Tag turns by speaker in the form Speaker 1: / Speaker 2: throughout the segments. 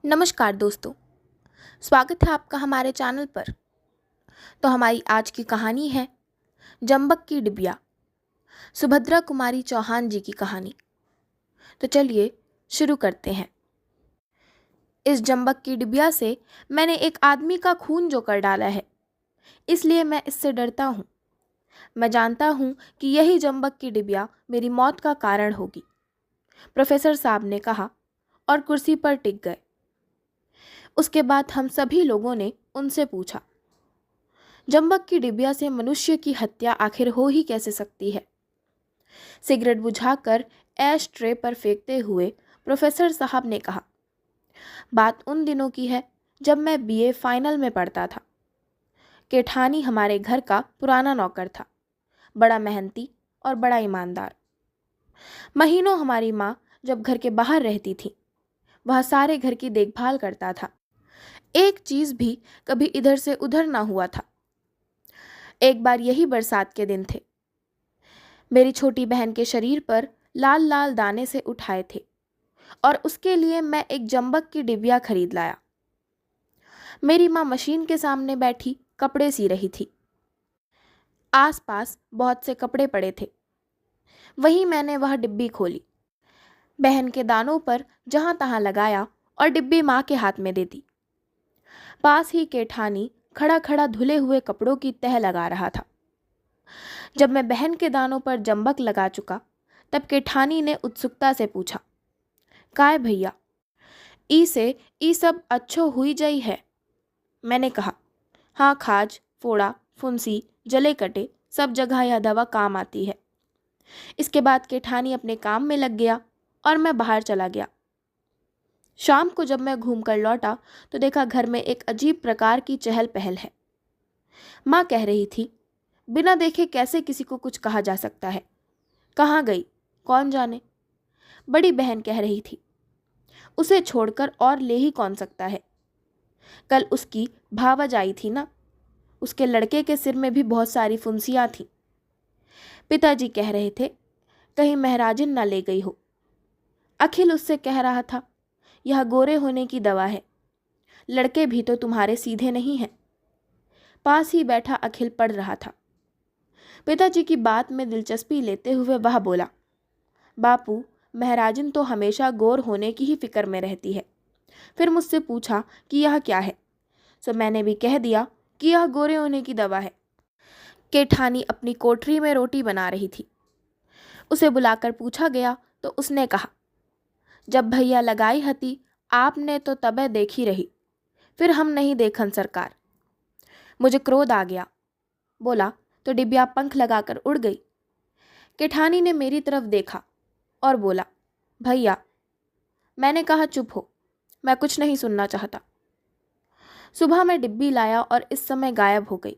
Speaker 1: नमस्कार दोस्तों, स्वागत है आपका हमारे चैनल पर। तो हमारी आज की कहानी है जंबक की डिबिया, सुभद्रा कुमारी चौहान जी की कहानी। तो चलिए शुरू करते हैं। इस जंबक की डिबिया से मैंने एक आदमी का खून जो कर डाला है, इसलिए मैं इससे डरता हूँ। मैं जानता हूँ कि यही जंबक की डिबिया मेरी मौत का कारण होगी, प्रोफेसर साहब ने कहा और कुर्सी पर टिक गए। उसके बाद हम सभी लोगों ने उनसे पूछा, जंबक की डिबिया से मनुष्य की हत्या आखिर हो ही कैसे सकती है? सिगरेट बुझाकर ऐश ट्रे पर फेंकते हुए प्रोफेसर साहब ने कहा, बात उन दिनों की है जब मैं बीए फाइनल में पढ़ता था। केठानी हमारे घर का पुराना नौकर था, बड़ा मेहनती और बड़ा ईमानदार। महीनों हमारी माँ जब घर के बाहर रहती थी, वह सारे घर की देखभाल करता था। एक चीज़ भी कभी इधर से उधर ना हुआ था। एक बार यही बरसात के दिन थे। मेरी छोटी बहन के शरीर पर लाल लाल दाने से उठाए थे और उसके लिए मैं एक जंबक की डिबिया खरीद लाया। मेरी माँ मशीन के सामने बैठी कपड़े सी रही थी। आसपास बहुत से कपड़े पड़े थे। वहीं मैंने वह डिब्बी खोली, बहन के दानों पर जहां तहां लगाया और डिब्बी माँ के हाथ में दे दी। पास ही केठानी खड़ा खड़ा धुले हुए कपड़ों की तह लगा रहा था। जब मैं बहन के दानों पर जंबक लगा चुका, तब केठानी ने उत्सुकता से पूछा, काय भैया, ई से ई सब अच्छो हुई जई है? मैंने कहा, हाँ, खाज, फोड़ा, फुंसी, जले कटे सब जगह यह दवा काम आती है। इसके बाद केठानी अपने काम में लग गया और मैं बाहर चला गया। शाम को जब मैं घूम कर लौटा तो देखा घर में एक अजीब प्रकार की चहल पहल है। माँ कह रही थी, बिना देखे कैसे किसी को कुछ कहा जा सकता है? कहाँ गई कौन जाने। बड़ी बहन कह रही थी, उसे छोड़कर और ले ही कौन सकता है? कल उसकी भावज आई थी ना, उसके लड़के के सिर में भी बहुत सारी फुंसियाँ थीं। पिताजी कह रहे थे, कहीं महराजिन ना ले गई हो। अखिल उससे कह रहा था, यह गोरे होने की दवा है, लड़के भी तो तुम्हारे सीधे नहीं हैं। पास ही बैठा अखिल पढ़ रहा था। पिताजी की बात में दिलचस्पी लेते हुए वह बोला, बापू, महराजिन तो हमेशा गोर होने की ही फिक्र में रहती है। फिर मुझसे पूछा कि यह क्या है, सो मैंने भी कह दिया कि यह गोरे होने की दवा है। केठानी अपनी कोठरी में रोटी बना रही थी। उसे बुलाकर पूछा गया तो उसने कहा, जब भैया लगाई हती आपने तो तबे देखी रही, फिर हम नहीं देखन सरकार। मुझे क्रोध आ गया। बोला तो डिबिया पंख लगाकर उड़ गई। केठानी ने मेरी तरफ देखा और बोला, भैया। मैंने कहा, चुप हो, मैं कुछ नहीं सुनना चाहता। सुबह मैं डिब्बी लाया और इस समय गायब हो गई।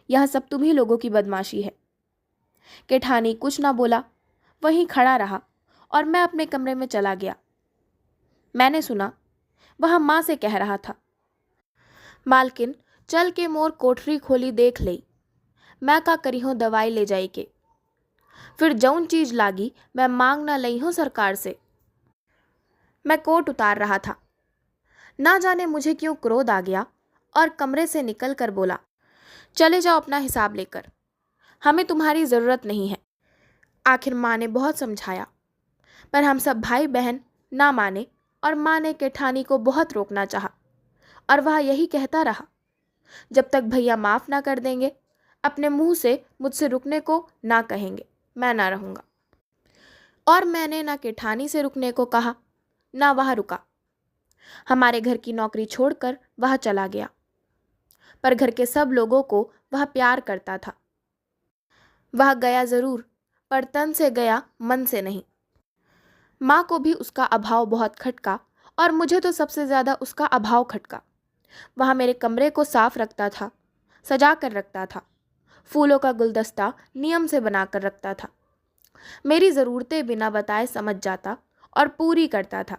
Speaker 1: यह सब तुम्ही लोगों की बदमाशी है। केठानी कुछ ना बोला, वहीं खड़ा रहा और मैं अपने कमरे में चला गया। मैंने सुना वह माँ से कह रहा था, मालकिन चल के मोर कोठरी खोली देख लई, मैं का करी हूँ दवाई ले जाई के। फिर जौन चीज लागी मैं मांग ना लई हूँ सरकार से। मैं कोट उतार रहा था, ना जाने मुझे क्यों क्रोध आ गया और कमरे से निकल कर बोला, चले जाओ अपना हिसाब लेकर, हमें तुम्हारी ज़रूरत नहीं है। आखिर माँ ने बहुत समझाया, पर हम सब भाई बहन ना माने और माँ ने केठानी को बहुत रोकना चाहा और वह यही कहता रहा, जब तक भैया माफ़ ना कर देंगे, अपने मुंह से मुझसे रुकने को ना कहेंगे, मैं ना रहूँगा। और मैंने ना केठानी से रुकने को कहा, ना वह रुका। हमारे घर की नौकरी छोड़कर वह चला गया, पर घर के सब लोगों को वह प्यार करता था। वह गया ज़रूर, पर तन से गया, मन से नहीं। माँ को भी उसका अभाव बहुत खटका और मुझे तो सबसे ज़्यादा उसका अभाव खटका। वह मेरे कमरे को साफ रखता था, सजा कर रखता था, फूलों का गुलदस्ता नियम से बनाकर रखता था, मेरी ज़रूरतें बिना बताए समझ जाता और पूरी करता था।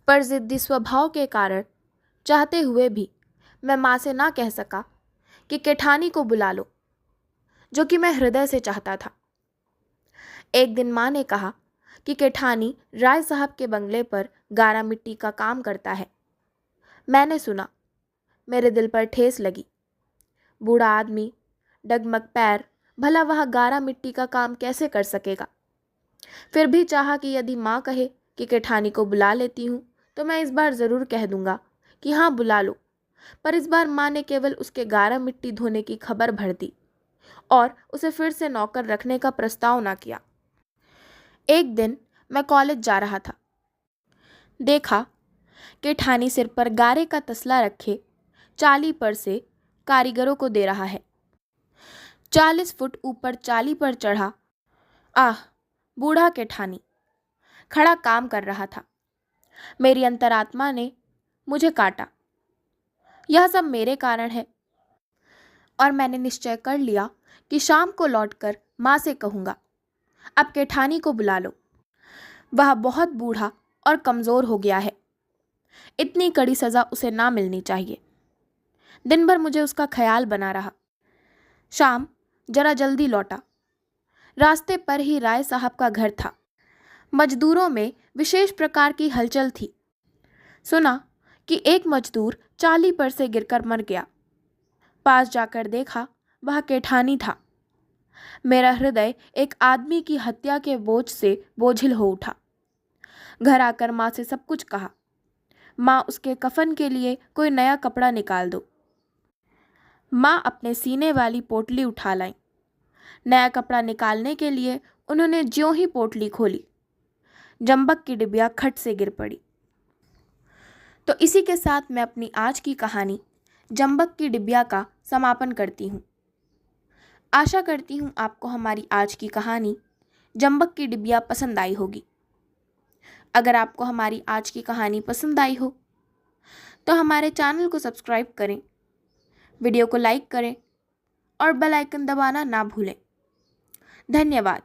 Speaker 1: पर ज़िद्दी स्वभाव के कारण चाहते हुए भी मैं माँ से ना कह सका कि केठानी को बुला लो, जो कि मैं हृदय से चाहता था। एक दिन माँ ने कहा कि केठानी राय साहब के बंगले पर गारा मिट्टी का काम करता है। मैंने सुना, मेरे दिल पर ठेस लगी। बूढ़ा आदमी, डगमग पैर, भला वह गारा मिट्टी का काम कैसे कर सकेगा। फिर भी चाहा कि यदि माँ कहे कि केठानी को बुला लेती हूँ तो मैं इस बार ज़रूर कह दूंगा कि हाँ बुला लो। पर इस बार माँ ने केवल उसके गारा मिट्टी धोने की खबर भर दी और उसे फिर से नौकर रखने का प्रस्ताव ना किया। एक दिन मैं कॉलेज जा रहा था। देखा केठानी सिर पर गारे का तसला रखे चाली पर से कारीगरों को दे रहा है। 40 फुट ऊपर चाली पर चढ़ा, आह, बूढ़ा केठानी खड़ा काम कर रहा था। मेरी अंतरात्मा ने मुझे काटा। यह सब मेरे कारण है और मैंने निश्चय कर लिया कि शाम को लौटकर माँ से कहूँगा, अब केठानी को बुला लो। वह बहुत बूढ़ा और कमज़ोर हो गया है। इतनी कड़ी सज़ा उसे ना मिलनी चाहिए। दिन भर मुझे उसका ख्याल बना रहा। शाम जरा जल्दी लौटा। रास्ते पर ही राय साहब का घर था। मजदूरों में विशेष प्रकार की हलचल थी। सुना कि एक मजदूर चाली पर से गिरकर मर गया। पास जाकर देखा, वह केठानी था। मेरा हृदय एक आदमी की हत्या के बोझ से बोझिल हो उठा। घर आकर माँ से सब कुछ कहा। माँ, उसके कफन के लिए कोई नया कपड़ा निकाल दो। माँ अपने सीने वाली पोटली उठा लाई। नया कपड़ा निकालने के लिए उन्होंने ज्यों ही पोटली खोली, जंबक की डिबिया खट से गिर पड़ी। तो इसी के साथ मैं अपनी आज की कहानी जंबक की डिबिया का समापन करती हूँ। आशा करती हूँ आपको हमारी आज की कहानी जंबक की डिबिया पसंद आई होगी। अगर आपको हमारी आज की कहानी पसंद आई हो तो हमारे चैनल को सब्सक्राइब करें, वीडियो को लाइक करें और बेल आइकन दबाना ना भूलें। धन्यवाद।